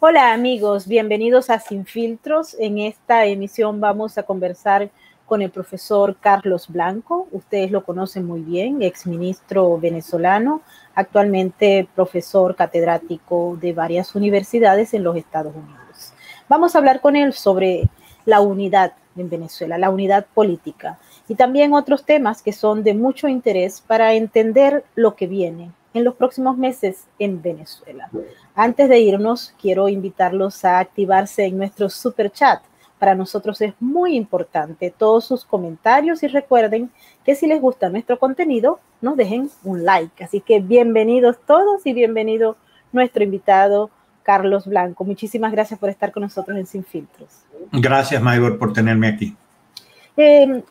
Hola amigos, bienvenidos a Sin Filtros. En esta emisión vamos a conversar con el profesor Carlos Blanco. Ustedes lo conocen muy bien, exministro venezolano, actualmente profesor catedrático de varias universidades en los Estados Unidos. Vamos a hablar con él sobre la unidad en Venezuela, la unidad política y también otros temas que son de mucho interés para entender lo que viene en los próximos meses en Venezuela. Antes de irnos, quiero invitarlos a activarse en nuestro super chat. Para nosotros es muy importante todos sus comentarios y recuerden que si les gusta nuestro contenido, nos dejen un like. Así que bienvenidos todos y bienvenido nuestro invitado Carlos Blanco. Muchísimas gracias por estar con nosotros en Sin Filtros. Gracias, Maybor, por tenerme aquí.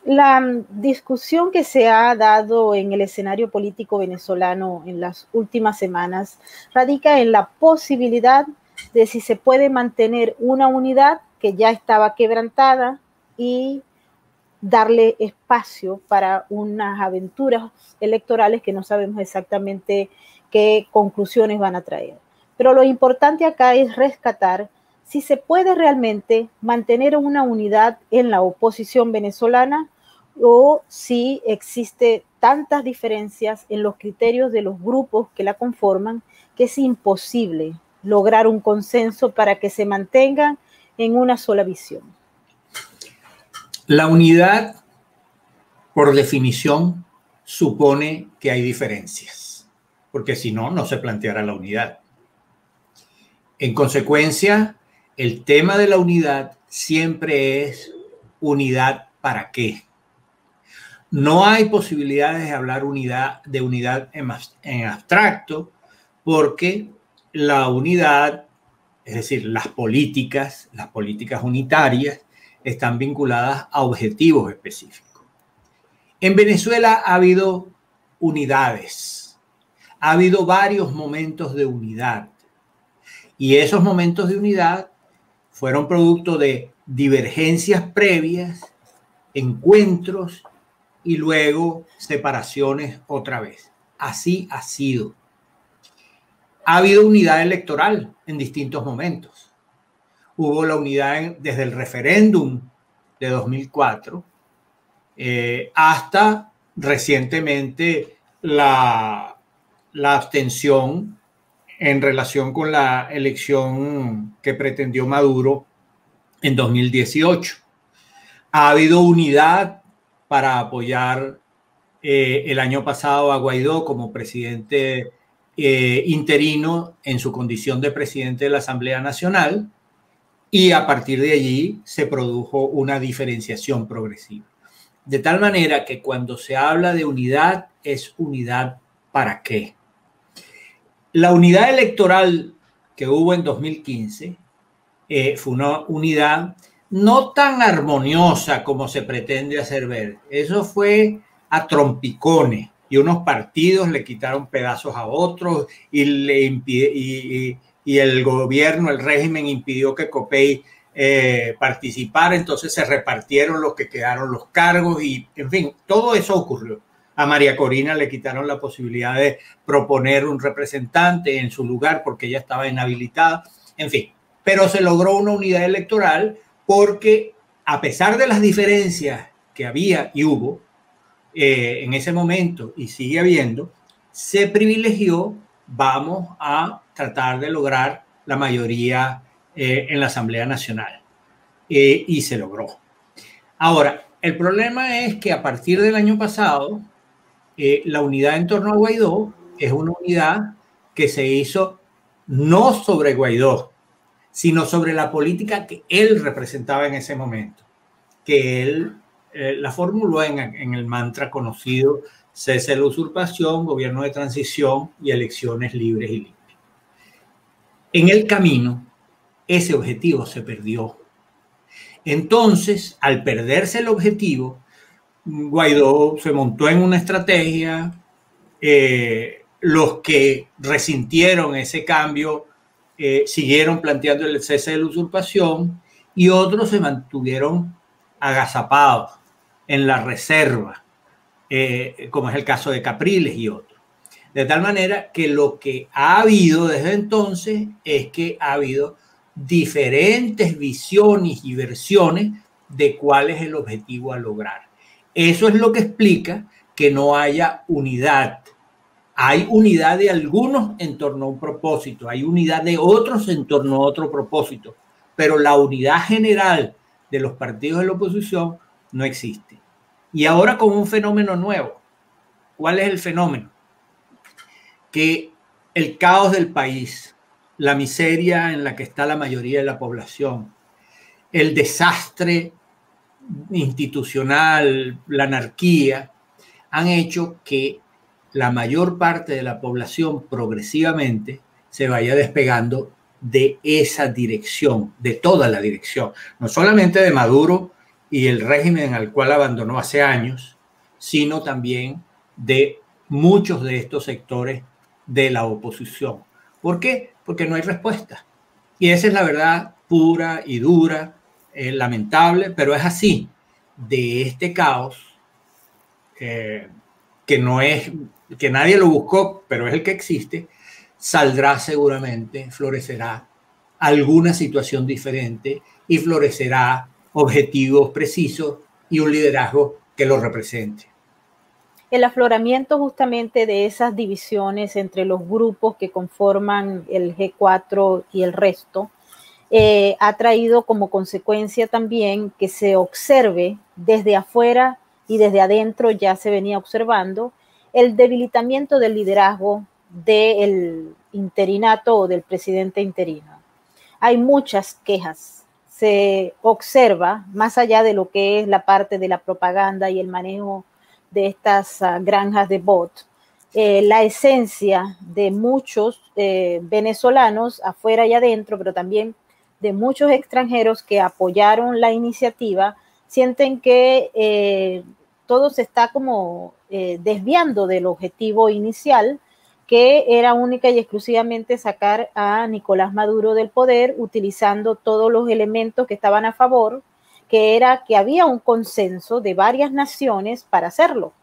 La discusión que se ha dado en el escenario político venezolano en las últimas semanas radica en la posibilidad de si se puede mantener una unidad que ya estaba quebrantada y darle espacio para unas aventuras electorales que no sabemos exactamente qué conclusiones van a traer. Pero lo importante acá es rescatar si se puede realmente mantener una unidad en la oposición venezolana o si existe tantas diferencias en los criterios de los grupos que la conforman que es imposible lograr un consenso para que se mantengan en una sola visión. La unidad, por definición, supone que hay diferencias, porque si no, no se planteará la unidad. En consecuencia, el tema de la unidad siempre es unidad para qué. No hay posibilidades de hablar de unidad en abstracto, porque la unidad, es decir, las políticas unitarias, están vinculadas a objetivos específicos. En Venezuela ha habido unidades, ha habido varios momentos de unidad. Y esos momentos de unidad fueron producto de divergencias previas, encuentros y luego separaciones otra vez. Así ha sido. Ha habido unidad electoral en distintos momentos. Hubo la unidad desde el referéndum de 2004 hasta recientemente la abstención en relación con la elección que pretendió Maduro en 2018. Ha habido unidad para apoyar el año pasado a Guaidó como presidente interino en su condición de presidente de la Asamblea Nacional, y a partir de allí se produjo una diferenciación progresiva. De tal manera que cuando se habla de unidad, es unidad ¿para qué? La unidad electoral que hubo en 2015 fue una unidad no tan armoniosa como se pretende hacer ver. Eso fue a trompicones y unos partidos le quitaron pedazos a otros y el gobierno, el régimen impidió que Copey participara, entonces se repartieron los que quedaron los cargos y, en fin, todo eso ocurrió. A María Corina le quitaron la posibilidad de proponer un representante en su lugar porque ella estaba inhabilitada, en fin. Pero se logró una unidad electoral porque, a pesar de las diferencias que había y hubo en ese momento y sigue habiendo, se privilegió, vamos a tratar de lograr la mayoría en la Asamblea Nacional. Y se logró. Ahora, el problema es que a partir del año pasado, la unidad en torno a Guaidó es una unidad que se hizo no sobre Guaidó, sino sobre la política que él representaba en ese momento, que él la formuló en el mantra conocido: cese de la usurpación, gobierno de transición y elecciones libres y limpias. En el camino, ese objetivo se perdió. Entonces, al perderse el objetivo, Guaidó se montó en una estrategia. Los que resintieron ese cambio siguieron planteando el cese de la usurpación y otros se mantuvieron agazapados en la reserva, como es el caso de Capriles y otros. De tal manera que lo que ha habido desde entonces es que ha habido diferentes visiones y versiones de cuál es el objetivo a lograr. Eso es lo que explica que no haya unidad. Hay unidad de algunos en torno a un propósito, hay unidad de otros en torno a otro propósito, pero la unidad general de los partidos de la oposición no existe. Y ahora con un fenómeno nuevo. ¿Cuál es el fenómeno? Que el caos del país, la miseria en la que está la mayoría de la población, el desastre institucional, la anarquía, han hecho que la mayor parte de la población progresivamente se vaya despegando de esa dirección, de toda la dirección, no solamente de Maduro y el régimen al cual abandonó hace años, sino también de muchos de estos sectores de la oposición. ¿Por qué? Porque no hay respuesta. Y esa es la verdad pura y dura, lamentable, pero es así. De este caos, que no es, que nadie lo buscó, pero es el que existe, saldrá seguramente, florecerá alguna situación diferente y florecerá objetivos precisos y un liderazgo que lo represente. El afloramiento justamente de esas divisiones entre los grupos que conforman el G4 y el resto ha traído como consecuencia también que se observe desde afuera y desde adentro, ya se venía observando, el debilitamiento del liderazgo del interinato o del presidente interino. Hay muchas quejas. Se observa, más allá de lo que es la parte de la propaganda y el manejo de estas granjas de bot, la esencia de muchos venezolanos afuera y adentro, pero también de muchos extranjeros que apoyaron la iniciativa, sienten que todo se está como desviando del objetivo inicial, que era única y exclusivamente sacar a Nicolás Maduro del poder, utilizando todos los elementos que estaban a favor, que era que había un consenso de varias naciones para hacerlo,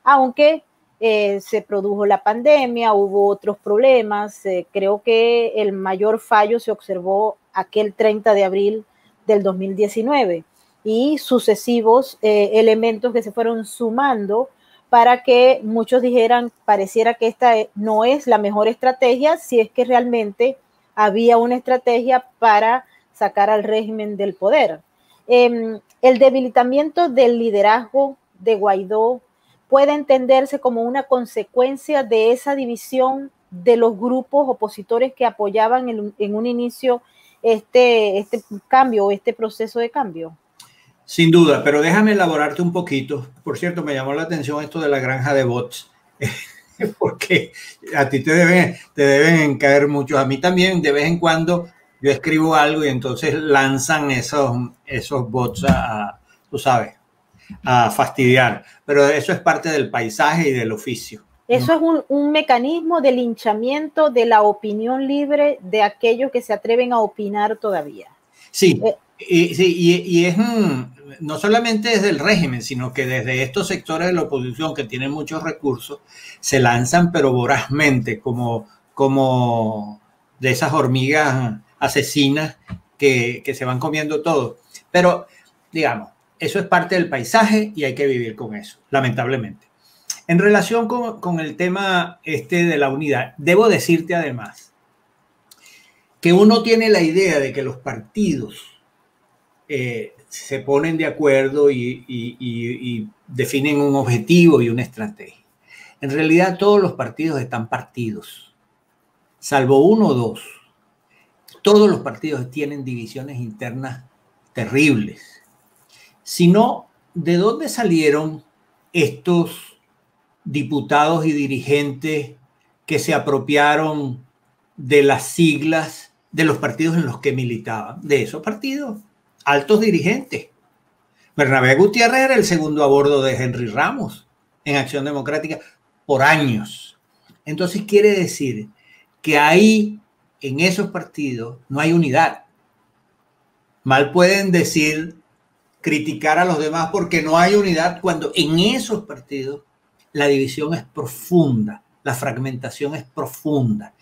aunque se produjo la pandemia, hubo otros problemas, creo que el mayor fallo se observó aquel 30 de abril del 2019 y sucesivos elementos que se fueron sumando para que muchos dijeran, pareciera que esta no es la mejor estrategia, si es que realmente había una estrategia para sacar al régimen del poder. El debilitamiento del liderazgo de Guaidó puede entenderse como una consecuencia de esa división de los grupos opositores que apoyaban en un inicio este cambio, este proceso de cambio. Sin duda, pero déjame elaborarte un poquito. Por cierto, me llamó la atención esto de la granja de bots, porque a ti te deben caer muchos. A mí también, de vez en cuando, yo escribo algo y entonces lanzan esos bots tú sabes, a fastidiar. Pero eso es parte del paisaje y del oficio. Eso es un mecanismo de linchamiento de la opinión libre de aquellos que se atreven a opinar todavía. Sí, y es no solamente desde el régimen, sino que desde estos sectores de la oposición que tienen muchos recursos, se lanzan pero vorazmente como de esas hormigas asesinas que se van comiendo todo. Pero, digamos, eso es parte del paisaje y hay que vivir con eso, lamentablemente. En relación con el tema de la unidad, debo decirte además que uno tiene la idea de que los partidos se ponen de acuerdo y definen un objetivo y una estrategia. En realidad todos los partidos están partidos, salvo uno o dos. Todos los partidos tienen divisiones internas terribles. Si no, ¿de dónde salieron estos diputados y dirigentes que se apropiaron de las siglas de los partidos en los que militaban? De esos partidos, altos dirigentes. Bernabé Gutiérrez era el segundo a bordo de Henry Ramos en Acción Democrática por años. Entonces quiere decir que ahí, en esos partidos, no hay unidad. Mal pueden decir, criticar a los demás porque no hay unidad, cuando en esos partidos la división es profunda, la fragmentación es profunda.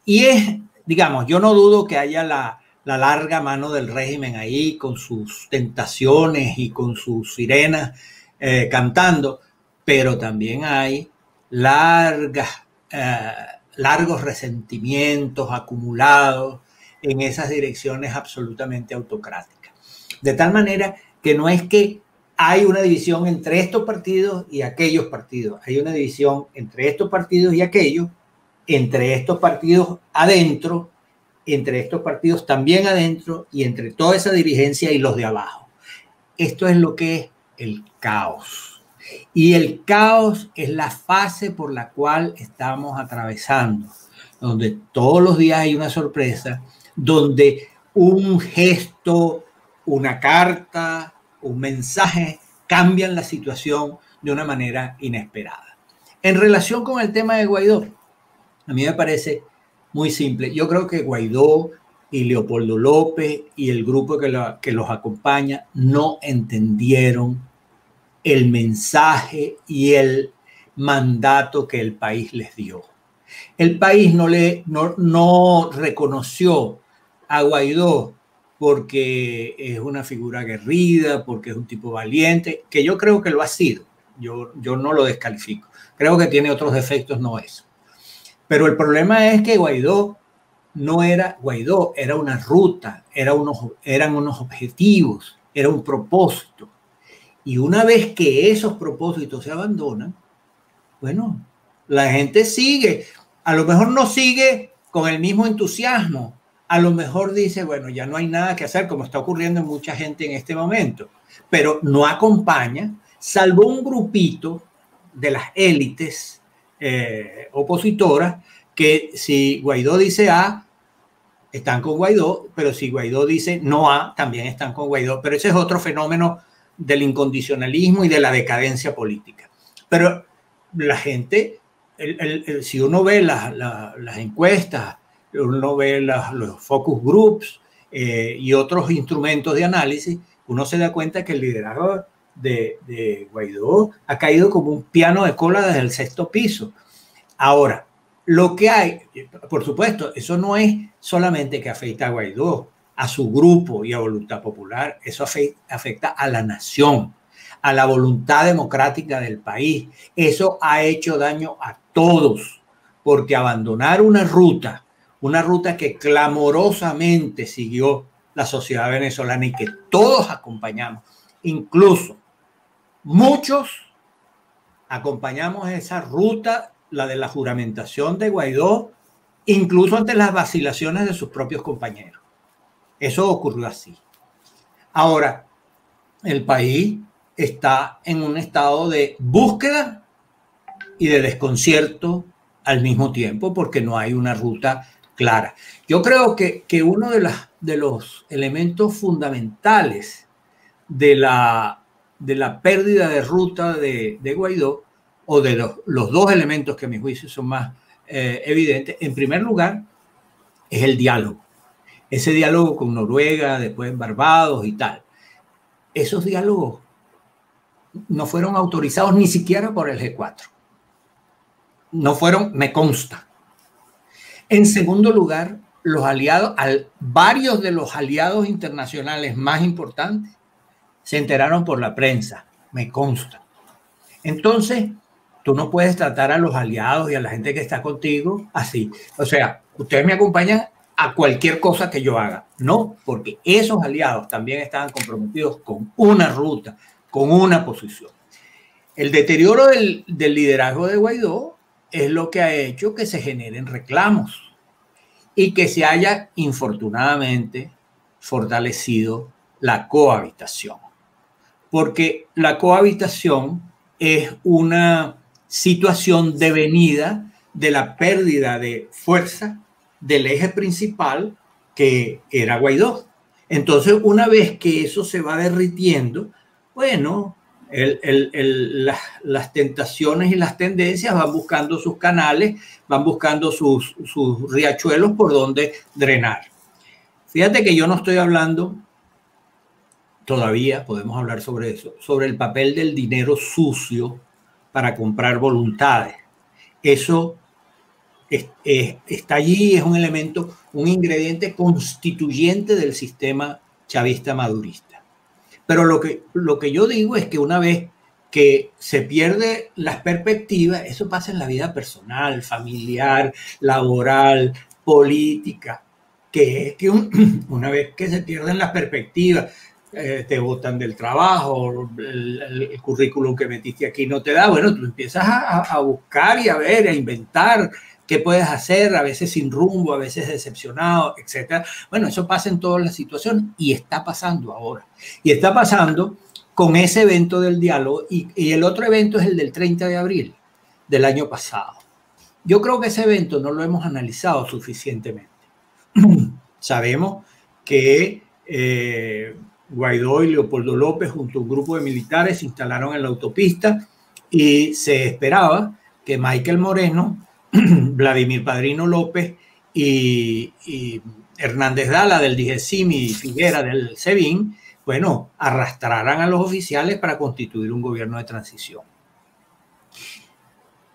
Y es, digamos, yo no dudo que haya la la larga mano del régimen ahí con sus tentaciones y con sus sirenas cantando, pero también hay largos resentimientos acumulados en esas direcciones absolutamente autocráticas. De tal manera que no es que hay una división entre estos partidos y aquellos partidos, hay una división entre estos partidos y aquellos, entre estos partidos adentro, entre estos partidos también adentro y entre toda esa dirigencia y los de abajo. Esto es lo que es el caos. Y el caos es la fase por la cual estamos atravesando, donde todos los días hay una sorpresa, donde un gesto, una carta, un mensaje cambian la situación de una manera inesperada. En relación con el tema de Guaidó, a mí me parece muy simple. Yo creo que Guaidó y Leopoldo López y el grupo que los acompaña no entendieron el mensaje y el mandato que el país les dio. El país no reconoció a Guaidó porque es una figura aguerrida, porque es un tipo valiente, que yo creo que lo ha sido. Yo no lo descalifico. Creo que tiene otros defectos, no eso. Pero el problema es que Guaidó no era Guaidó, era una ruta, eran unos objetivos, era un propósito. Y una vez que esos propósitos se abandonan, bueno, la gente sigue. A lo mejor no sigue con el mismo entusiasmo. A lo mejor dice, bueno, ya no hay nada que hacer, como está ocurriendo en mucha gente en este momento. Pero no acompaña, salvo un grupito de las élites opositoras, que si Guaidó dice A, están con Guaidó, pero si Guaidó dice no A, también están con Guaidó. Pero ese es otro fenómeno del incondicionalismo y de la decadencia política. Pero la gente, si uno ve las encuestas, uno ve los focus groups y otros instrumentos de análisis, uno se da cuenta que el liderazgo de Guaidó ha caído como un piano de cola desde el 6º piso. Ahora, lo que hay, por supuesto, eso no es solamente que afecta a Guaidó, a su grupo y a Voluntad Popular, eso afecta a la nación, a la voluntad democrática del país. Eso ha hecho daño a todos, porque abandonar una ruta que clamorosamente siguió la sociedad venezolana y que todos acompañamos, incluso muchos acompañamos esa ruta, la de la juramentación de Guaidó, incluso ante las vacilaciones de sus propios compañeros. Eso ocurrió así. Ahora, el país está en un estado de búsqueda y de desconcierto al mismo tiempo, porque no hay una ruta clara. Yo creo que uno de los elementos fundamentales de la pérdida de ruta de Guaidó, o de los dos elementos que a mi juicio son más evidentes, en primer lugar, es el diálogo. Ese diálogo con Noruega, después en Barbados y tal. Esos diálogos no fueron autorizados ni siquiera por el G4. No fueron, me consta. En segundo lugar, los aliados, varios de los aliados internacionales más importantes se enteraron por la prensa, me consta. Entonces, tú no puedes tratar a los aliados y a la gente que está contigo así. O sea, ustedes me acompañan a cualquier cosa que yo haga. No, porque esos aliados también estaban comprometidos con una ruta, con una posición. El deterioro del liderazgo de Guaidó es lo que ha hecho que se generen reclamos y que se haya, infortunadamente, fortalecido la cohabitación. Porque la cohabitación es una situación devenida de la pérdida de fuerza del eje principal que era Guaidó. Entonces, una vez que eso se va derritiendo, bueno, las tentaciones y las tendencias van buscando sus canales, van buscando sus riachuelos por donde drenar. Fíjate que yo no estoy hablando todavía, podemos hablar sobre eso, sobre el papel del dinero sucio para comprar voluntades. Eso está allí, es un elemento, un ingrediente constituyente del sistema chavista madurista. Pero lo que yo digo es que una vez que se pierde las perspectivas, eso pasa en la vida personal, familiar, laboral, política, que es que una vez que se pierden las perspectivas, te botan del trabajo, el currículum que metiste aquí no te da, bueno, tú empiezas a buscar y a ver, a inventar qué puedes hacer, a veces sin rumbo, a veces decepcionado, etc. Bueno, eso pasa en todas las situaciones y está pasando ahora. Y está pasando con ese evento del diálogo y el otro evento es el del 30 de abril del año pasado. Yo creo que ese evento no lo hemos analizado suficientemente. Sabemos que Guaidó y Leopoldo López junto a un grupo de militares se instalaron en la autopista y se esperaba que Michael Moreno, Vladimir Padrino López y Hernández Dala del DIGESIM y Figuera del SEBIN, bueno, arrastraran a los oficiales para constituir un gobierno de transición.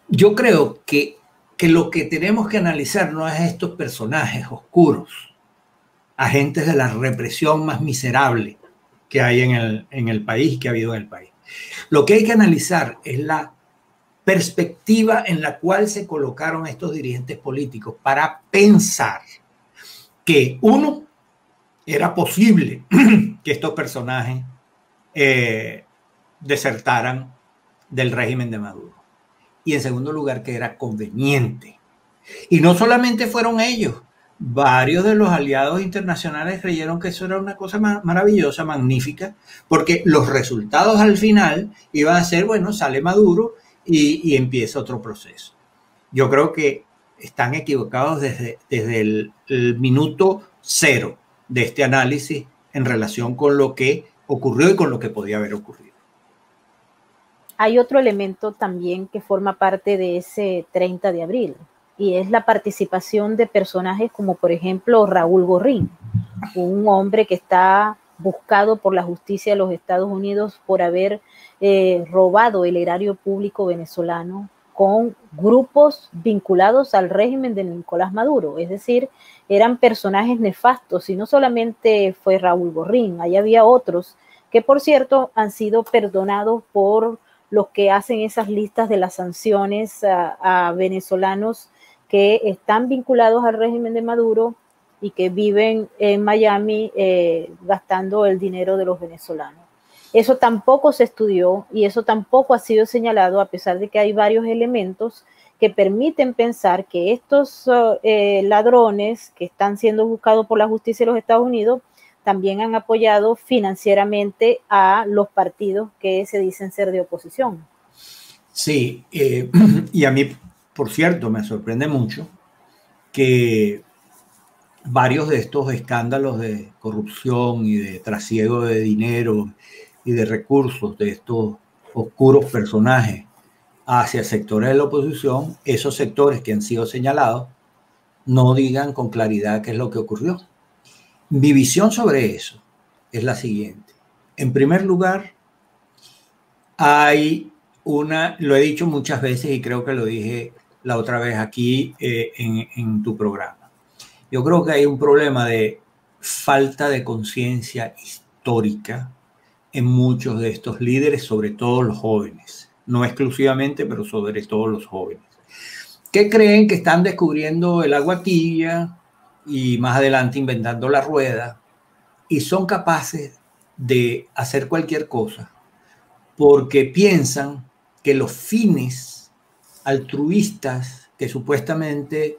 Yo creo que lo que tenemos que analizar no es estos personajes oscuros, agentes de la represión más miserable que hay en el país, que ha habido en el país. Lo que hay que analizar es la perspectiva en la cual se colocaron estos dirigentes políticos para pensar que, uno, era posible que estos personajes desertaran del régimen de Maduro. Y en segundo lugar, que era conveniente. Y no solamente fueron ellos, varios de los aliados internacionales creyeron que eso era una cosa maravillosa, magnífica, porque los resultados al final iban a ser, bueno, sale Maduro y empieza otro proceso. Yo creo que están equivocados desde el minuto cero de este análisis en relación con lo que ocurrió y con lo que podía haber ocurrido. Hay otro elemento también que forma parte de ese 30 de abril, y es la participación de personajes como, por ejemplo, Raúl Gorrín, un hombre que está buscado por la justicia de los Estados Unidos por haber robado el erario público venezolano con grupos vinculados al régimen de Nicolás Maduro. Es decir, eran personajes nefastos, y no solamente fue Raúl Gorrín, ahí había otros que, por cierto, han sido perdonados por los que hacen esas listas de las sanciones a venezolanos que están vinculados al régimen de Maduro y que viven en Miami gastando el dinero de los venezolanos. Eso tampoco se estudió y eso tampoco ha sido señalado, a pesar de que hay varios elementos que permiten pensar que estos ladrones que están siendo buscados por la justicia de los Estados Unidos también han apoyado financieramente a los partidos que se dicen ser de oposición. Sí, y a mí, por cierto, me sorprende mucho que varios de estos escándalos de corrupción y de trasiego de dinero y de recursos de estos oscuros personajes hacia sectores de la oposición, esos sectores que han sido señalados, no digan con claridad qué es lo que ocurrió. Mi visión sobre eso es la siguiente. En primer lugar, hay lo he dicho muchas veces y creo que lo dije la otra vez aquí en tu programa. Yo creo que hay un problema de falta de conciencia histórica en muchos de estos líderes, sobre todo los jóvenes. No exclusivamente, pero sobre todo los jóvenes, que creen que están descubriendo el agua tibia y más adelante inventando la rueda, y son capaces de hacer cualquier cosa porque piensan que los fines altruistas que supuestamente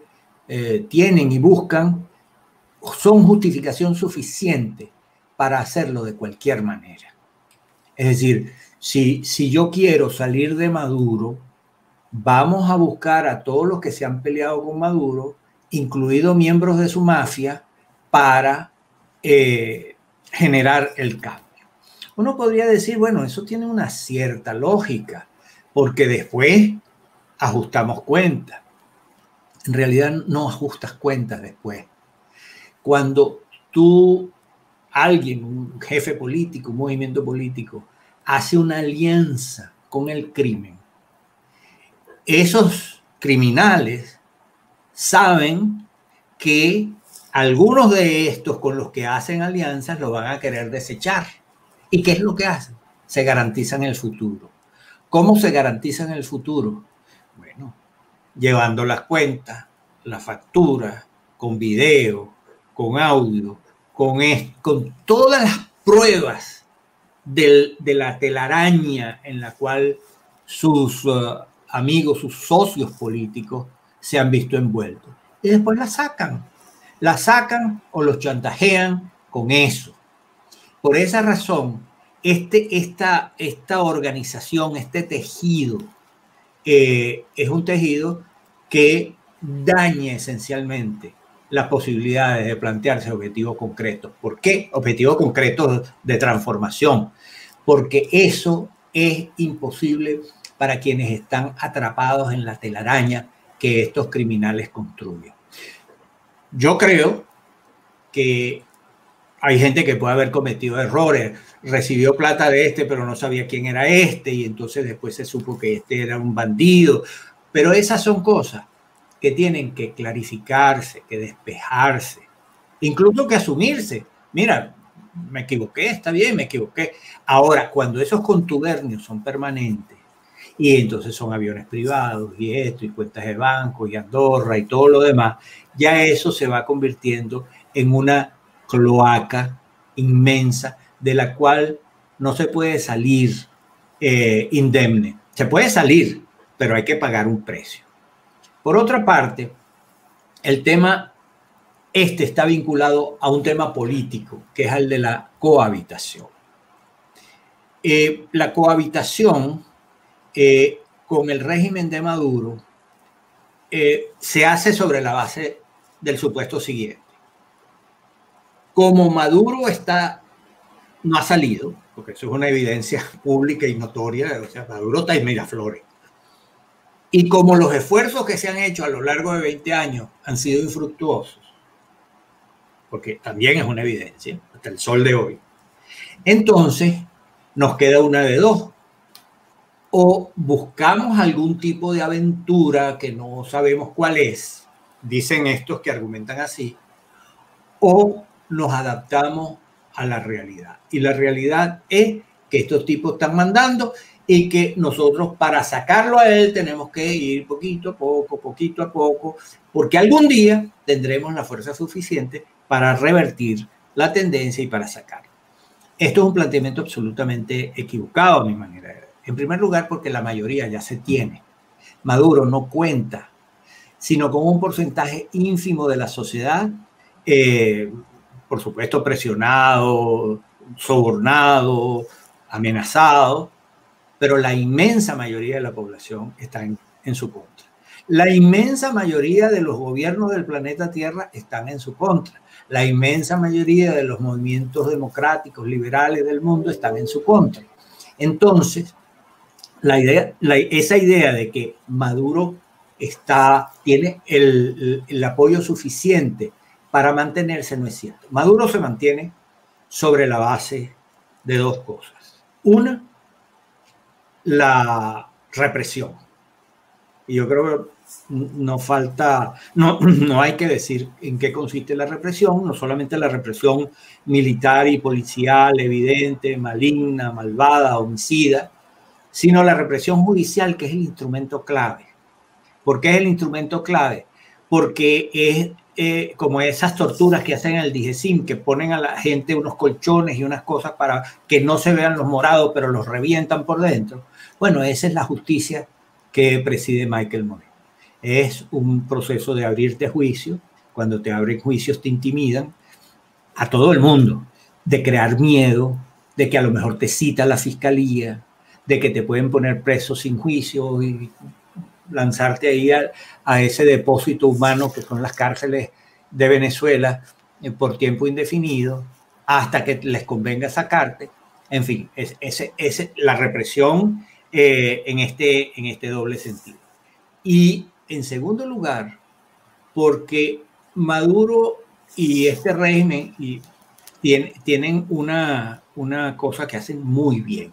tienen y buscan son justificación suficiente para hacerlo de cualquier manera. Es decir, si yo quiero salir de Maduro, vamos a buscar a todos los que se han peleado con Maduro, incluidos miembros de su mafia, para generar el cambio. Uno podría decir, bueno, eso tiene una cierta lógica, porque después ajustamos cuentas. En realidad no ajustas cuentas después. Cuando alguien, un jefe político, un movimiento político, hace una alianza con el crimen, esos criminales saben que algunos de estos con los que hacen alianzas lo van a querer desechar. ¿Y qué es lo que hacen? Se garantizan el futuro. ¿Cómo se garantizan el futuro? Bueno, llevando las cuentas, las facturas, con video, con audio, con todas las pruebas de la telaraña en la cual sus amigos, sus socios políticos se han visto envueltos. Y después la sacan o los chantajean con eso. Por esa razón, esta organización, este tejido, es un tejido que daña esencialmente las posibilidades de plantearse objetivos concretos. ¿Por qué? Objetivos concretos de transformación. Porque eso es imposible para quienes están atrapados en la telaraña que estos criminales construyen. Yo creo que hay gente que puede haber cometido errores, recibió plata de este, pero no sabía quién era este, y entonces después se supo que este era un bandido. Pero esas son cosas que tienen que clarificarse, que despejarse, incluso que asumirse. Mira, me equivoqué, está bien, me equivoqué. Ahora, cuando esos contubernios son permanentes, y entonces son aviones privados, y esto, y cuentas de banco, y Andorra, y todo lo demás, ya eso se va convirtiendo en una cloaca inmensa de la cual no se puede salir indemne. Se puede salir, pero hay que pagar un precio. Por otra parte, el tema está vinculado a un tema político, que es el de la cohabitación. La cohabitación con el régimen de Maduro se hace sobre la base del supuesto siguiente. Como Maduro no ha salido, porque eso es una evidencia pública y notoria, o sea, Maduro está en Miraflores. Y como los esfuerzos que se han hecho a lo largo de 20 años han sido infructuosos, porque también es una evidencia, hasta el sol de hoy, entonces nos queda una de dos. O buscamos algún tipo de aventura que no sabemos cuál es, dicen estos que argumentan así, o nos adaptamos a la realidad. Y la realidad es que estos tipos están mandando y que nosotros para sacarlo a él tenemos que ir poquito a poco, porque algún día tendremos la fuerza suficiente para revertir la tendencia y para sacarlo. Esto es un planteamiento absolutamente equivocado a mi manera de ver. En primer lugar, porque la mayoría ya se tiene. Maduro no cuenta, sino con un porcentaje ínfimo de la sociedad, por supuesto presionado, sobornado, amenazado, pero la inmensa mayoría de la población está en su contra. La inmensa mayoría de los gobiernos del planeta Tierra están en su contra. La inmensa mayoría de los movimientos democráticos, liberales del mundo están en su contra. Entonces, esa idea de que Maduro tiene el apoyo suficiente para mantenerse no es cierto. Maduro se mantiene sobre la base de dos cosas. Una, la represión. Y yo creo que no hay que decir en qué consiste la represión, no solamente la represión militar y policial, evidente, maligna, malvada, homicida, sino la represión judicial, que es el instrumento clave. ¿Por qué es el instrumento clave? Porque es como esas torturas que hacen en el DIGESIM, que ponen a la gente unos colchones y unas cosas para que no se vean los morados, pero los revientan por dentro. Bueno, esa es la justicia que preside Michael Moreno. Es un proceso de abrirte a juicio. Cuando te abren juicios te intimidan a todo el mundo, de crear miedo, de que a lo mejor te cita la fiscalía, de que te pueden poner preso sin juicio y lanzarte ahí a ese depósito humano que son las cárceles de Venezuela por tiempo indefinido hasta que les convenga sacarte. En fin, es la represión en este doble sentido. Y en segundo lugar, porque Maduro y este régimen tienen una cosa que hacen muy bien,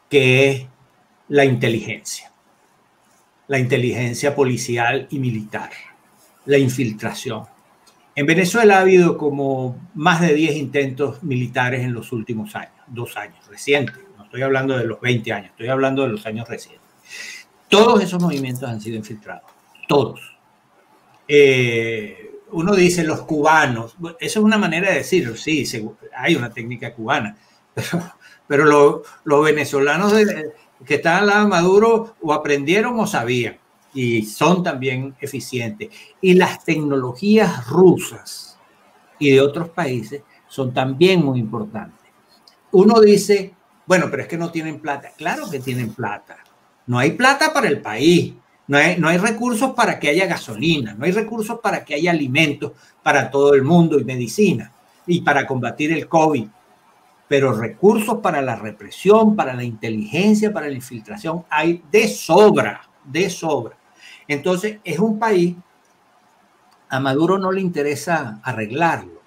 que es la inteligencia. la inteligencia policial y militar, la infiltración. En Venezuela ha habido como más de 10 intentos militares en los últimos años, 2 años, recientes. No estoy hablando de los 20 años, estoy hablando de los años recientes. Todos esos movimientos han sido infiltrados, todos. Uno dice los cubanos, eso es una manera de decirlo, sí, hay una técnica cubana, pero los venezolanos que están al lado de Maduro o aprendieron o sabían, y son también eficientes. Y las tecnologías rusas y de otros países son también muy importantes. Uno dice, bueno, pero es que no tienen plata. Claro que tienen plata. No hay plata para el país. No hay recursos para que haya gasolina. No hay recursos para que haya alimentos para todo el mundo y medicina. Y para combatir el COVID. Pero recursos para la represión, para la inteligencia, para la infiltración, hay de sobra, de sobra. Entonces, es un país, a Maduro no le interesa arreglarlo.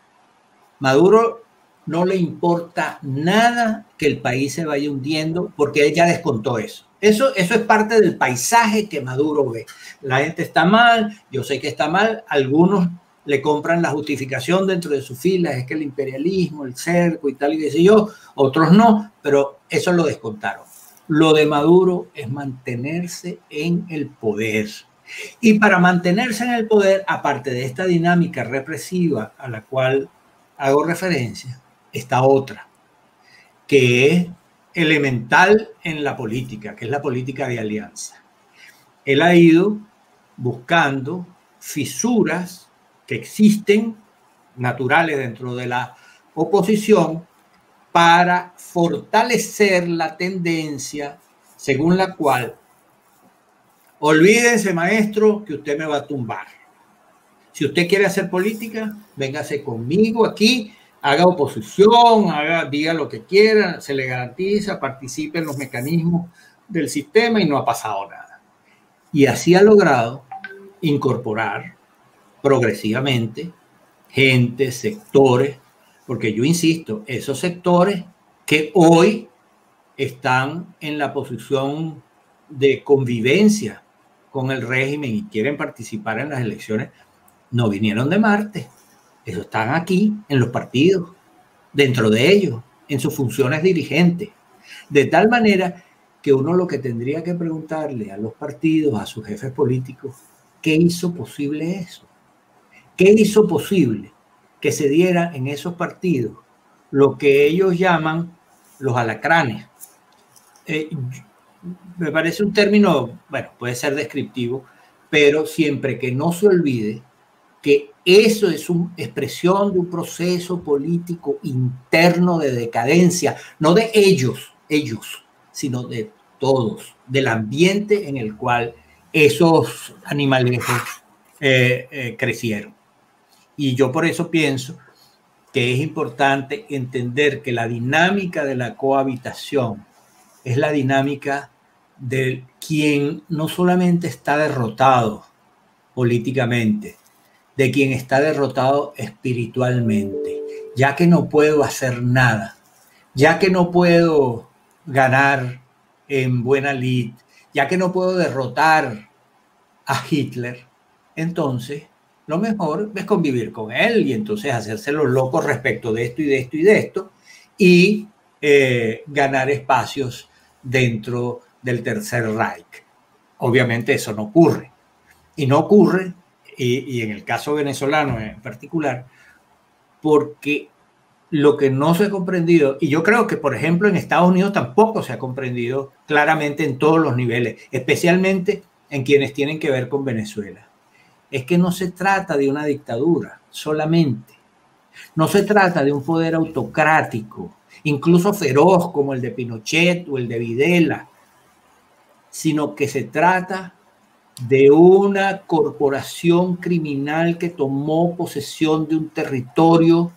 Maduro no le importa nada que el país se vaya hundiendo porque él ya descontó eso. Eso es parte del paisaje que Maduro ve. La gente está mal, yo sé que está mal, algunos le compran la justificación dentro de sus filas, es que el imperialismo, el cerco y tal y qué sé yo, otros no, pero eso lo descontaron. Lo de Maduro es mantenerse en el poder. Y para mantenerse en el poder, aparte de esta dinámica represiva a la cual hago referencia, está otra, que es elemental en la política, que es la política de alianza. Él ha ido buscando fisuras que existen, naturales dentro de la oposición, para fortalecer la tendencia según la cual olvídense, maestro, que usted me va a tumbar. Si usted quiere hacer política, véngase conmigo aquí, haga oposición, diga lo que quiera, se le garantiza, participe en los mecanismos del sistema y no ha pasado nada. Y así ha logrado incorporar progresivamente gente, sectores, porque yo insisto, esos sectores que hoy están en la posición de convivencia con el régimen y quieren participar en las elecciones, no vinieron de Marte. Eso están aquí, en los partidos, dentro de ellos, en sus funciones dirigentes. De tal manera que uno lo que tendría que preguntarle a los partidos, a sus jefes políticos, ¿qué hizo posible eso? ¿Qué hizo posible que se diera en esos partidos lo que ellos llaman los alacranes? Me parece un término, bueno, puede ser descriptivo, pero siempre que no se olvide que eso es una expresión de un proceso político interno de decadencia, no de ellos, sino de todos, del ambiente en el cual esos animalejos crecieron. Y yo por eso pienso que es importante entender que la dinámica de la cohabitación es la dinámica de quien no solamente está derrotado políticamente, de quien está derrotado espiritualmente, ya que no puedo hacer nada, ya que no puedo ganar en buena lid, ya que no puedo derrotar a Hitler, entonces lo mejor es convivir con él y entonces hacerse los locos respecto de esto y de esto y de esto y ganar espacios dentro del Tercer Reich. Obviamente eso no ocurre. Y no ocurre, y en el caso venezolano en particular, porque lo que no se ha comprendido, y yo creo que por ejemplo en Estados Unidos tampoco se ha comprendido claramente en todos los niveles, especialmente en quienes tienen que ver con Venezuela, es que no se trata de una dictadura solamente, no se trata de un poder autocrático, incluso feroz como el de Pinochet o el de Videla, sino que se trata de una corporación criminal que tomó posesión de un territorio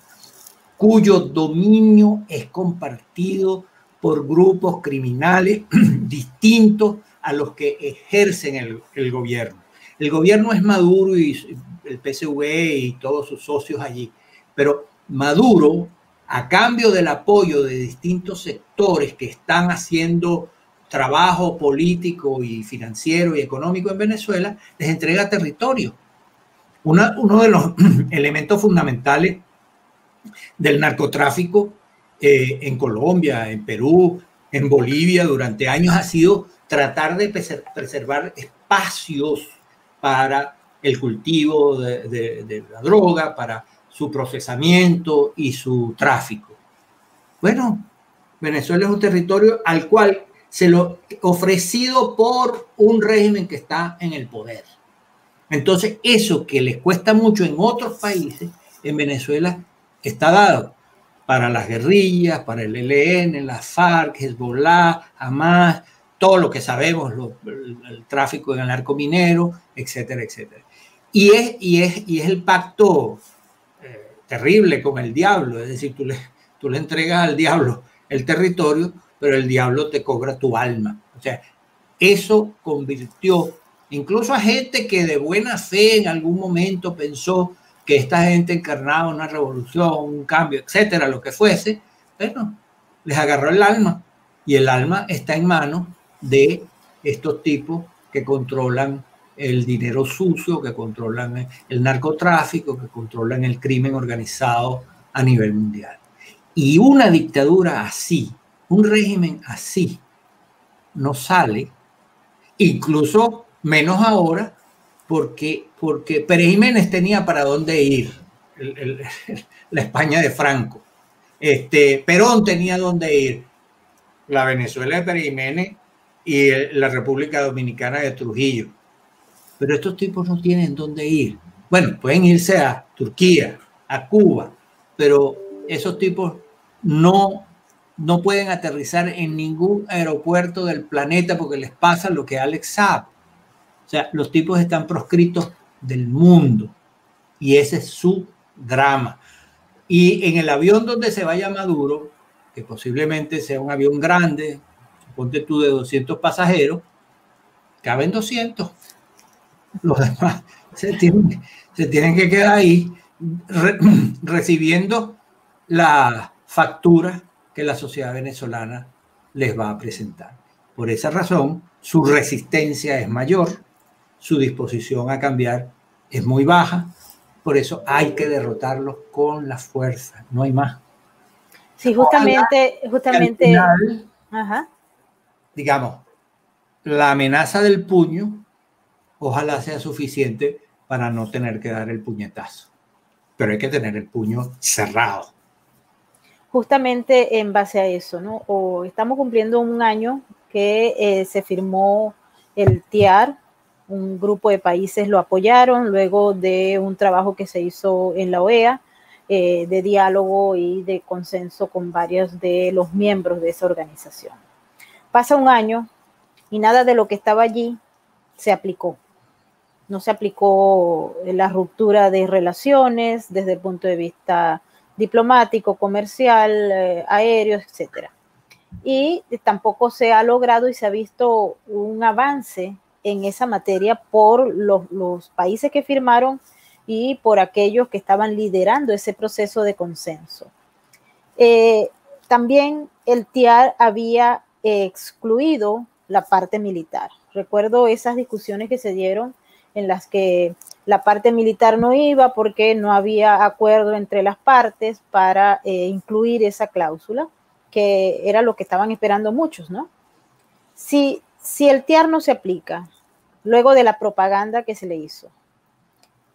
cuyo dominio es compartido por grupos criminales distintos a los que ejercen el gobierno. El gobierno es Maduro y el PSV y todos sus socios allí, pero Maduro, a cambio del apoyo de distintos sectores que están haciendo trabajo político y financiero y económico en Venezuela, les entrega territorio. Uno de los elementos fundamentales del narcotráfico en Colombia, en Perú, en Bolivia durante años ha sido tratar de preservar espacios para el cultivo de la droga, para su procesamiento y su tráfico. Bueno, Venezuela es un territorio al cual se lo ofrecido por un régimen que está en el poder. Entonces, eso que les cuesta mucho en otros países, en Venezuela está dado para las guerrillas, para el ELN, la FARC, Hezbollah, Hamas, todo lo que sabemos, el tráfico en el narco minero, etcétera, etcétera. Y es el pacto terrible con el diablo, es decir, tú le entregas al diablo el territorio, pero el diablo te cobra tu alma. O sea, eso convirtió incluso a gente que de buena fe en algún momento pensó que esta gente encarnaba una revolución, un cambio, etcétera, lo que fuese, bueno, les agarró el alma y el alma está en manos de estos tipos que controlan el dinero sucio, que controlan el narcotráfico, que controlan el crimen organizado a nivel mundial. Y una dictadura así, un régimen así, no sale, incluso menos ahora, porque Pérez Jiménez tenía para dónde ir, la España de Franco. Perón tenía dónde ir, la Venezuela de Pérez Jiménez y la República Dominicana de Trujillo. Pero estos tipos no tienen dónde ir. Bueno, pueden irse a Turquía, a Cuba, pero esos tipos no pueden aterrizar en ningún aeropuerto del planeta porque les pasa lo que Alex Saab. O sea, los tipos están proscritos del mundo y ese es su drama. Y en el avión donde se vaya Maduro, que posiblemente sea un avión grande, ponte tú de 200 pasajeros, caben 200. Los demás se tienen que quedar ahí recibiendo la factura que la sociedad venezolana les va a presentar. Por esa razón, su resistencia es mayor, su disposición a cambiar es muy baja, por eso hay que derrotarlos con la fuerza, no hay más. Sí, justamente final, ajá. Digamos, la amenaza del puño ojalá sea suficiente para no tener que dar el puñetazo, pero hay que tener el puño cerrado. Justamente en base a eso, ¿no? O estamos cumpliendo un año que se firmó el TIAR, un grupo de países lo apoyaron luego de un trabajo que se hizo en la OEA de diálogo y de consenso con varios de los miembros de esa organización. Pasa un año y nada de lo que estaba allí se aplicó. No se aplicó la ruptura de relaciones desde el punto de vista diplomático, comercial, aéreo, etcétera. Y tampoco se ha logrado y se ha visto un avance en esa materia por los países que firmaron y por aquellos que estaban liderando ese proceso de consenso. También el TIAR había excluido la parte militar. Recuerdo esas discusiones que se dieron en las que la parte militar no iba porque no había acuerdo entre las partes para incluir esa cláusula, que era lo que estaban esperando muchos, ¿no? Si el TIAR no se aplica, luego de la propaganda que se le hizo,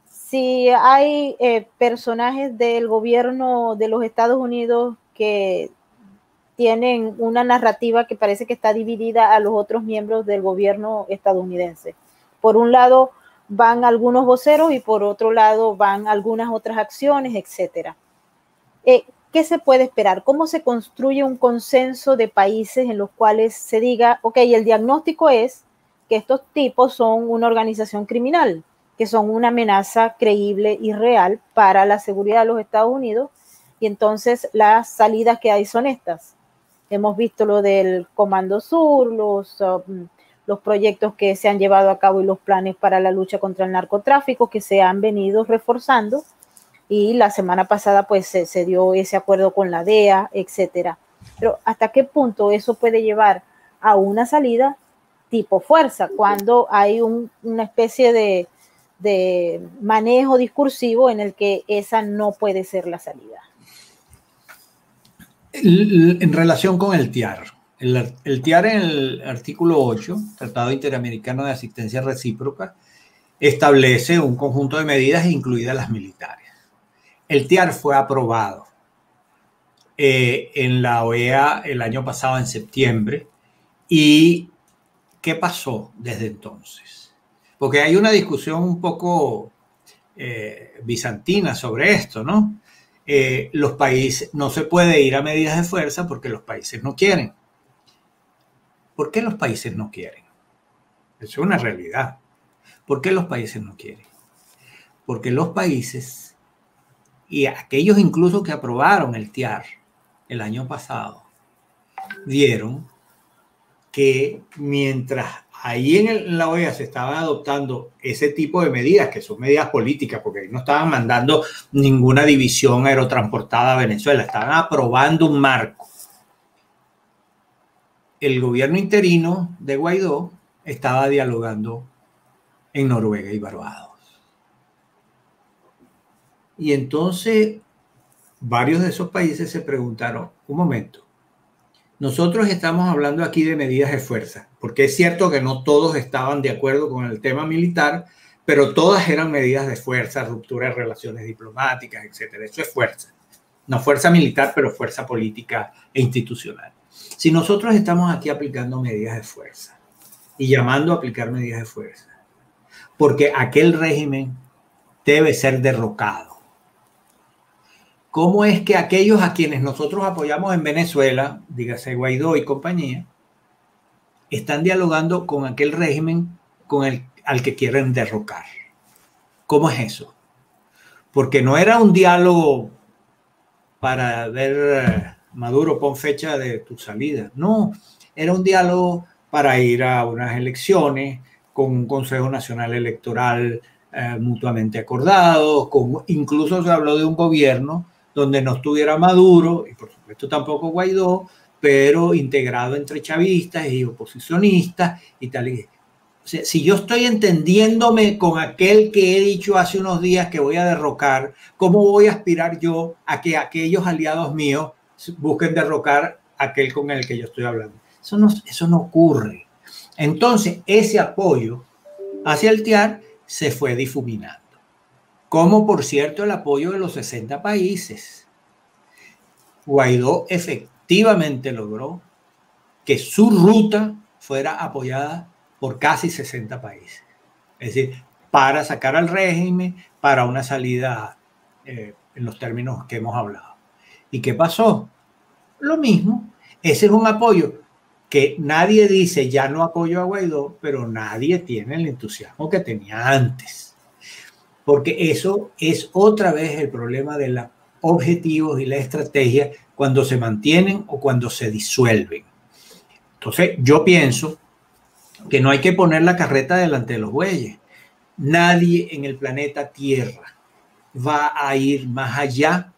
si hay personajes del gobierno de los Estados Unidos que tienen una narrativa que parece que está dividida a los otros miembros del gobierno estadounidense. Por un lado van algunos voceros y por otro lado van algunas otras acciones, etcétera. ¿Qué se puede esperar? ¿Cómo se construye un consenso de países en los cuales se diga, ok, el diagnóstico es que estos tipos son una organización criminal, que son una amenaza creíble y real para la seguridad de los Estados Unidos, y entonces las salidas que hay son estas? Hemos visto lo del Comando Sur, los proyectos que se han llevado a cabo y los planes para la lucha contra el narcotráfico que se han venido reforzando, y la semana pasada pues se dio ese acuerdo con la DEA, etcétera. Pero ¿hasta qué punto eso puede llevar a una salida tipo fuerza, cuando hay una especie de manejo discursivo en el que esa no puede ser la salida. En relación con el TIAR, el TIAR en el artículo 8, Tratado Interamericano de Asistencia Recíproca, establece un conjunto de medidas, incluidas las militares. El TIAR fue aprobado en la OEA el año pasado, en septiembre. ¿Y qué pasó desde entonces? Porque hay una discusión un poco bizantina sobre esto, ¿no? Los países, no se puede ir a medidas de fuerza porque los países no quieren. ¿Por qué los países no quieren? Eso es una realidad. ¿Por qué los países no quieren? Porque los países, y aquellos incluso que aprobaron el TIAR el año pasado, vieron que mientras ahí en la OEA se estaban adoptando ese tipo de medidas, que son medidas políticas, porque ahí no estaban mandando ninguna división aerotransportada a Venezuela, estaban aprobando un marco. El gobierno interino de Guaidó estaba dialogando en Noruega y Barbados. Y entonces varios de esos países se preguntaron, un momento, nosotros estamos hablando aquí de medidas de fuerza, porque es cierto que no todos estaban de acuerdo con el tema militar, pero todas eran medidas de fuerza, ruptura de relaciones diplomáticas, etcétera. Eso es fuerza. No fuerza militar, pero fuerza política e institucional. Si nosotros estamos aquí aplicando medidas de fuerza y llamando a aplicar medidas de fuerza, porque aquel régimen debe ser derrocado, ¿cómo es que aquellos a quienes nosotros apoyamos en Venezuela, dígase Guaidó y compañía, están dialogando con aquel régimen al que quieren derrocar? ¿Cómo es eso? Porque no era un diálogo para ver, Maduro, pon fecha de tu salida. No, era un diálogo para ir a unas elecciones con un Consejo Nacional Electoral mutuamente acordado, incluso se habló de un gobierno donde no estuviera Maduro, y por supuesto tampoco Guaidó, pero integrado entre chavistas y oposicionistas y tal. O sea, si yo estoy entendiéndome con aquel que he dicho hace unos días que voy a derrocar, ¿cómo voy a aspirar yo a que aquellos aliados míos busquen derrocar a aquel con el que yo estoy hablando? Eso no ocurre. Entonces, ese apoyo hacia el TIAR se fue difuminando. Como, por cierto, el apoyo de los 60 países. Guaidó efectivamente logró que su ruta fuera apoyada por casi 60 países. Es decir, para sacar al régimen, para una salida en los términos que hemos hablado. ¿Y qué pasó? Lo mismo. Ese es un apoyo que nadie dice, ya no apoyo a Guaidó, pero nadie tiene el entusiasmo que tenía antes. Porque eso es otra vez el problema de los objetivos y la estrategia cuando se mantienen o cuando se disuelven. Entonces, yo pienso que no hay que poner la carreta delante de los bueyes. Nadie en el planeta Tierra va a ir más allá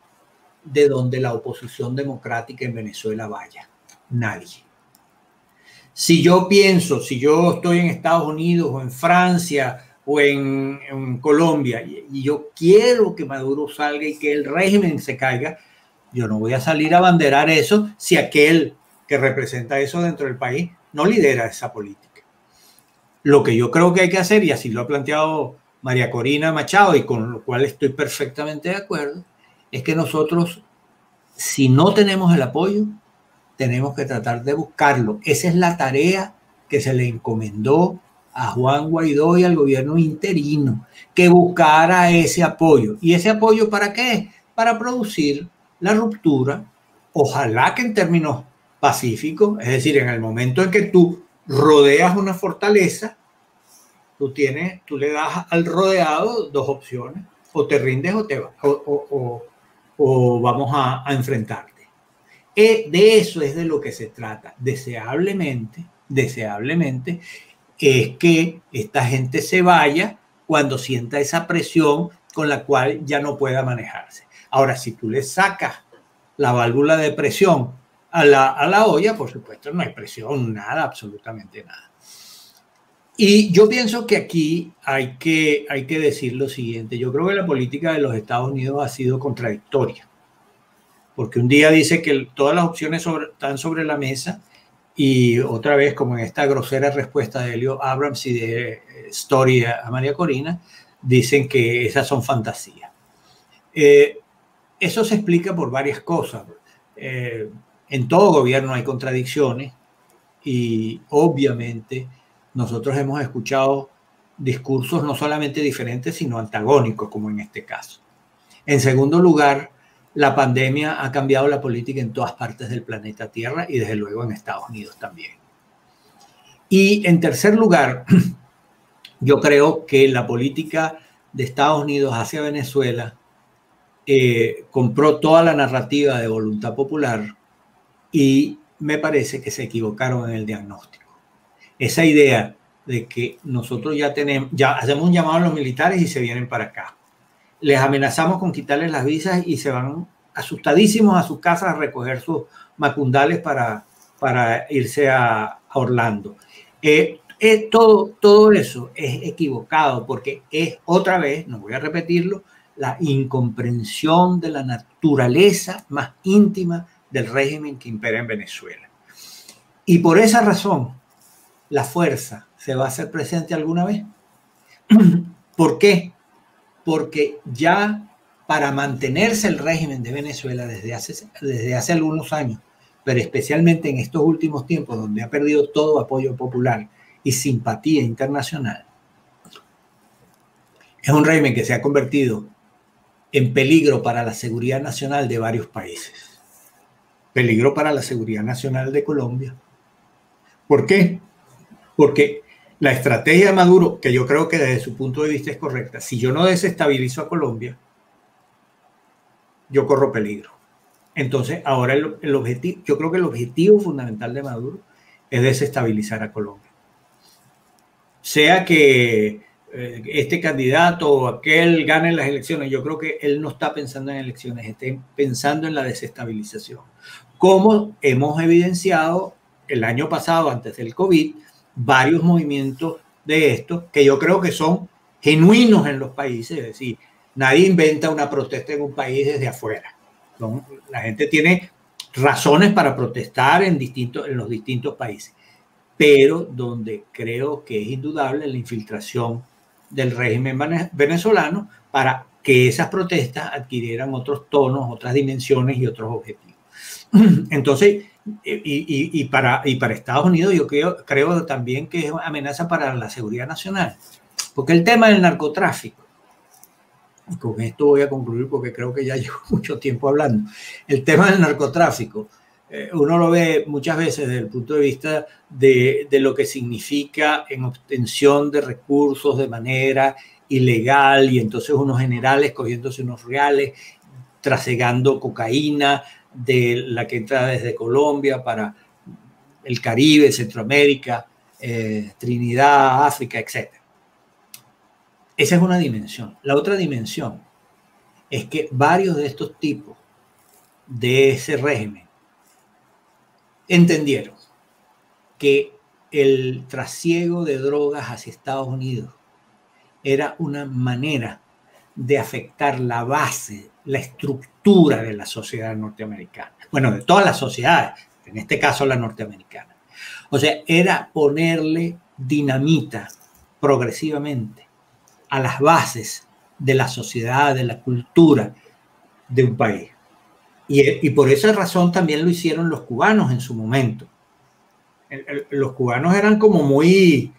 de donde la oposición democrática en Venezuela vaya. Nadie. Si yo estoy en Estados Unidos o en Francia o en Colombia y yo quiero que Maduro salga y que el régimen se caiga, yo no voy a salir a abanderar eso si aquel que representa eso dentro del país no lidera esa política. Lo que yo creo que hay que hacer, y así lo ha planteado María Corina Machado, y con lo cual estoy perfectamente de acuerdo, es que nosotros, si no tenemos el apoyo, tenemos que tratar de buscarlo. Esa es la tarea que se le encomendó a Juan Guaidó y al gobierno interino, que buscara ese apoyo. ¿Y ese apoyo para qué? Para producir la ruptura, ojalá que en términos pacíficos, es decir, en el momento en que tú rodeas una fortaleza, tú le das al rodeado dos opciones: o te rindes o vamos a enfrentarte. De eso es de lo que se trata. Deseablemente, es que esta gente se vaya cuando sienta esa presión con la cual ya no pueda manejarse. Ahora, si tú le sacas la válvula de presión a la olla, por supuesto, no hay presión, nada, absolutamente nada. Y yo pienso que aquí hay que decir lo siguiente. Yo creo que la política de los Estados Unidos ha sido contradictoria, porque un día dice que todas las opciones están sobre la mesa y otra vez, como en esta grosera respuesta de Elliot Abrams y de Story a María Corina, dicen que esas son fantasías. Eso se explica por varias cosas. En todo gobierno hay contradicciones y obviamente nosotros hemos escuchado discursos no solamente diferentes, sino antagónicos, como en este caso. En segundo lugar, la pandemia ha cambiado la política en todas partes del planeta Tierra y desde luego en Estados Unidos también. Y en tercer lugar, yo creo que la política de Estados Unidos hacia Venezuela compró toda la narrativa de voluntad popular y me parece que se equivocaron en el diagnóstico. Esa idea de que nosotros ya hacemos un llamado a los militares y se vienen para acá. Les amenazamos con quitarles las visas y se van asustadísimos a sus casas a recoger sus macundales para irse a Orlando. Todo eso es equivocado porque es otra vez, no voy a repetirlo, la incomprensión de la naturaleza más íntima del régimen que impera en Venezuela. Y por esa razón, la fuerza se va a hacer presente alguna vez. ¿Por qué? Porque ya para mantenerse el régimen de Venezuela desde hace algunos años, pero especialmente en estos últimos tiempos donde ha perdido todo apoyo popular y simpatía internacional, es un régimen que se ha convertido en peligro para la seguridad nacional de varios países. Peligro para la seguridad nacional de Colombia. ¿Por qué? Porque la estrategia de Maduro, que yo creo que desde su punto de vista es correcta, si yo no desestabilizo a Colombia, yo corro peligro. Entonces, ahora el objetivo, yo creo que el objetivo fundamental de Maduro es desestabilizar a Colombia. Sea que este candidato o aquel gane las elecciones, yo creo que él no está pensando en elecciones, está pensando en la desestabilización. Como hemos evidenciado el año pasado, antes del COVID, varios movimientos de estos que yo creo que son genuinos en los países, es decir, nadie inventa una protesta en un país desde afuera. La gente tiene razones para protestar en los distintos países, pero donde creo que es indudable la infiltración del régimen venezolano para que esas protestas adquirieran otros tonos, otras dimensiones y otros objetivos. Entonces, y para Estados Unidos yo creo también que es una amenaza para la seguridad nacional, porque el tema del narcotráfico, y con esto voy a concluir porque creo que ya llevo mucho tiempo hablando, el tema del narcotráfico, uno lo ve muchas veces desde el punto de vista de lo que significa en obtención de recursos de manera ilegal y entonces unos generales cogiéndose unos reales, trasegando cocaína de la que entra desde Colombia para el Caribe, Centroamérica, Trinidad, África, etc. Esa es una dimensión. La otra dimensión es que varios de estos tipos de ese régimen entendieron que el trasiego de drogas hacia Estados Unidos era una manera de afectar la base, la estructura de la sociedad norteamericana. Bueno, de todas las sociedades, en este caso la norteamericana. O sea, era ponerle dinamita progresivamente a las bases de la sociedad, de la cultura de un país. Y por esa razón también lo hicieron los cubanos en su momento. Los cubanos eran como muy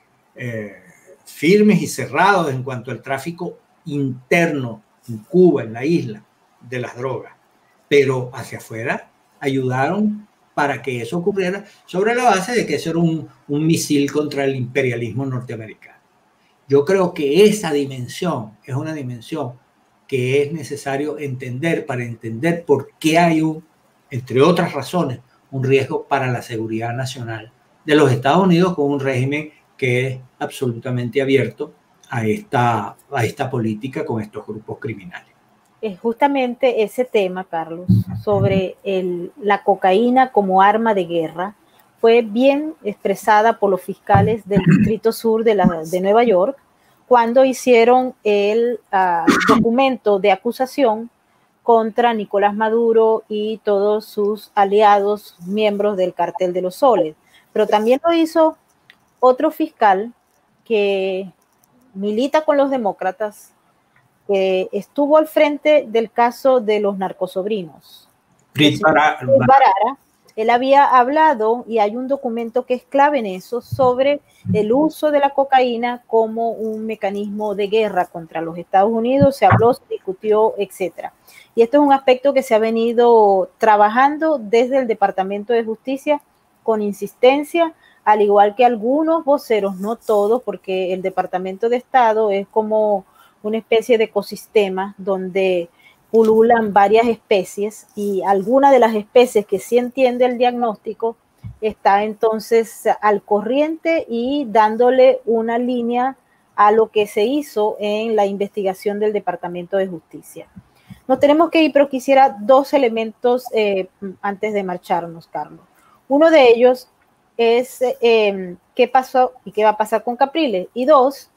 firmes y cerrados en cuanto al tráfico interno en Cuba, en la isla, de las drogas. Pero hacia afuera ayudaron para que eso ocurriera sobre la base de que eso era un misil contra el imperialismo norteamericano. Yo creo que esa dimensión es una dimensión que es necesario entender para entender por qué hay entre otras razones, un riesgo para la seguridad nacional de los Estados Unidos con un régimen que es absolutamente abierto a esta política con estos grupos criminales. Justamente ese tema, Carlos, sobre la cocaína como arma de guerra, fue bien expresada por los fiscales del Distrito Sur de Nueva York cuando hicieron el documento de acusación contra Nicolás Maduro y todos sus aliados, miembros del Cartel de los Soles. Pero también lo hizo otro fiscal que milita con los demócratas, que estuvo al frente del caso de los narcosobrinos. Barara, él había hablado, y hay un documento que es clave en eso, sobre el uso de la cocaína como un mecanismo de guerra contra los Estados Unidos. Se habló, se discutió, etc. Y esto es un aspecto que se ha venido trabajando desde el Departamento de Justicia con insistencia, al igual que algunos voceros, no todos, porque el Departamento de Estado es como una especie de ecosistema donde pululan varias especies, y alguna de las especies que sí entiende el diagnóstico está entonces al corriente y dándole una línea a lo que se hizo en la investigación del Departamento de Justicia. Nos tenemos que ir, pero quisiera dos elementos antes de marcharnos, Carlos. Uno de ellos es qué pasó y qué va a pasar con Capriles. Y dos,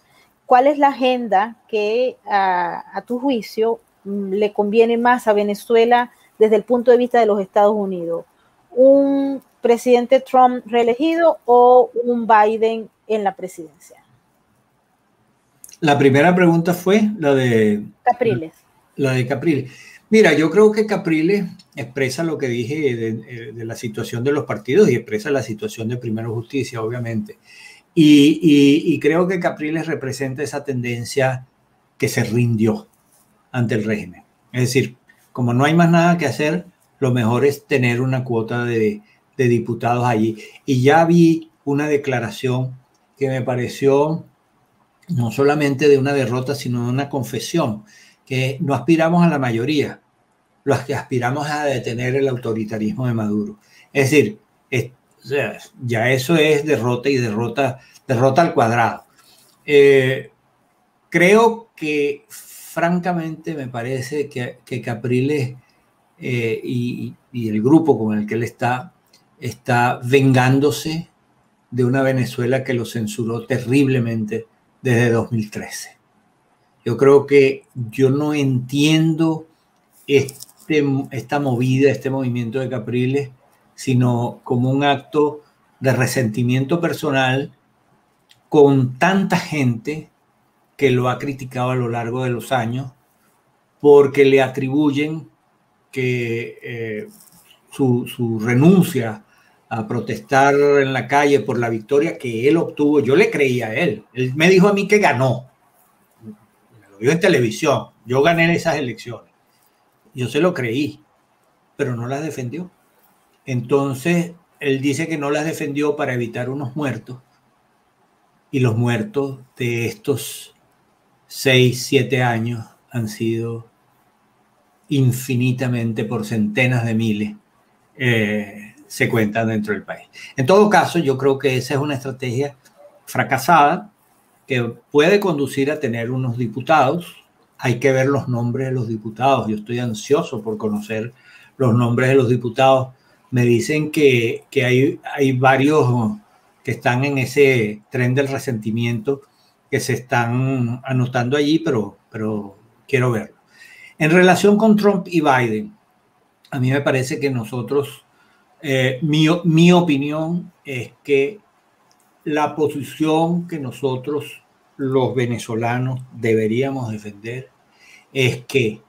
¿cuál es la agenda que a tu juicio le conviene más a Venezuela desde el punto de vista de los Estados Unidos? ¿Un presidente Trump reelegido o un Biden en la presidencia? La primera pregunta fue la de Capriles. La de Capriles. Mira, yo creo que Capriles expresa lo que dije de la situación de los partidos y expresa la situación de Primero Justicia, obviamente. Y creo que Capriles representa esa tendencia que se rindió ante el régimen. Es decir, como no hay más nada que hacer, lo mejor es tener una cuota de diputados allí. Y ya vi una declaración que me pareció no solamente de una derrota, sino de una confesión, que no aspiramos a la mayoría, los que aspiramos a detener el autoritarismo de Maduro. Es decir, ya eso es derrota y derrota al cuadrado. Creo que francamente me parece que Capriles y el grupo con el que él está vengándose de una Venezuela que lo censuró terriblemente desde 2013. Yo creo que yo no entiendo esta movida, este movimiento de Capriles, sino como un acto de resentimiento personal con tanta gente que lo ha criticado a lo largo de los años, porque le atribuyen que su renuncia a protestar en la calle por la victoria que él obtuvo, yo le creía a él. Él me dijo a mí que ganó. Me lo dijo en televisión. Yo gané esas elecciones. Yo se lo creí, pero no las defendió. Entonces, él dice que no las defendió para evitar unos muertos, y los muertos de estos 6, 7 años han sido infinitamente, por centenas de miles, se cuentan dentro del país. En todo caso, yo creo que esa es una estrategia fracasada que puede conducir a tener unos diputados. Hay que ver los nombres de los diputados. Yo estoy ansioso por conocer los nombres de los diputados. Me dicen que hay varios que están en ese tren del resentimiento que se están anotando allí, pero quiero verlo. En relación con Trump y Biden, a mí me parece que nosotros, mi opinión es que la posición que nosotros, los venezolanos, deberíamos defender es que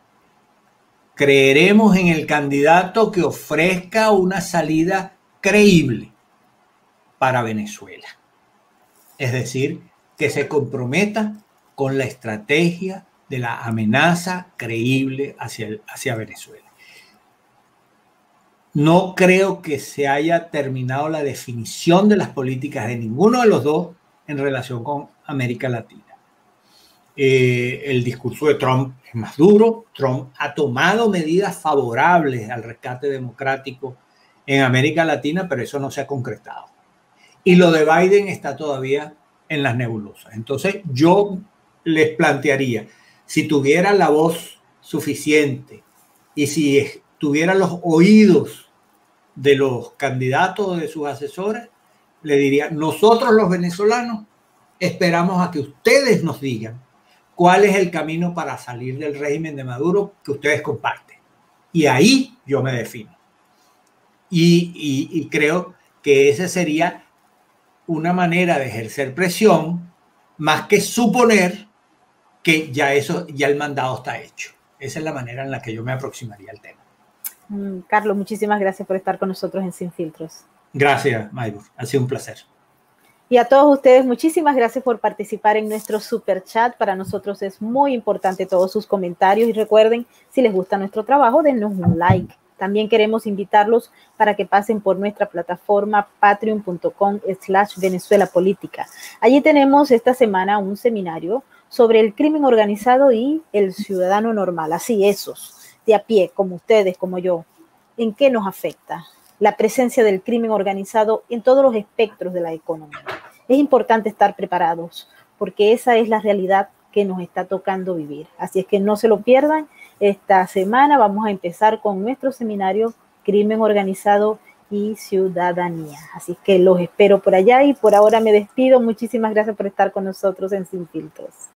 creeremos en el candidato que ofrezca una salida creíble para Venezuela. Es decir, que se comprometa con la estrategia de la amenaza creíble hacia Venezuela. No creo que se haya terminado la definición de las políticas de ninguno de los dos en relación con América Latina. El discurso de Trump es más duro. Trump ha tomado medidas favorables al rescate democrático en América Latina, pero eso no se ha concretado. Y lo de Biden está todavía en las nebulosas. Entonces yo les plantearía, si tuviera la voz suficiente y si tuviera los oídos de los candidatos o de sus asesores, le diría, nosotros los venezolanos esperamos a que ustedes nos digan cuál es el camino para salir del régimen de Maduro que ustedes comparten. Y ahí yo me defino. Y creo que esa sería una manera de ejercer presión más que suponer que ya el mandado está hecho. Esa es la manera en la que yo me aproximaría al tema. Carlos, muchísimas gracias por estar con nosotros en Sin Filtros. Gracias, Maybur. Ha sido un placer. Y a todos ustedes, muchísimas gracias por participar en nuestro super chat. Para nosotros es muy importante todos sus comentarios. Y recuerden, si les gusta nuestro trabajo, denos un like. También queremos invitarlos para que pasen por nuestra plataforma patreon.com/Venezuela Política. Allí tenemos esta semana un seminario sobre el crimen organizado y el ciudadano normal. Así, esos de a pie, como ustedes, como yo. ¿En qué nos afecta la presencia del crimen organizado en todos los espectros de la economía? Es importante estar preparados porque esa es la realidad que nos está tocando vivir. Así es que no se lo pierdan. Esta semana vamos a empezar con nuestro seminario Crimen Organizado y Ciudadanía. Así que los espero por allá y por ahora me despido. Muchísimas gracias por estar con nosotros en Sin Filtros.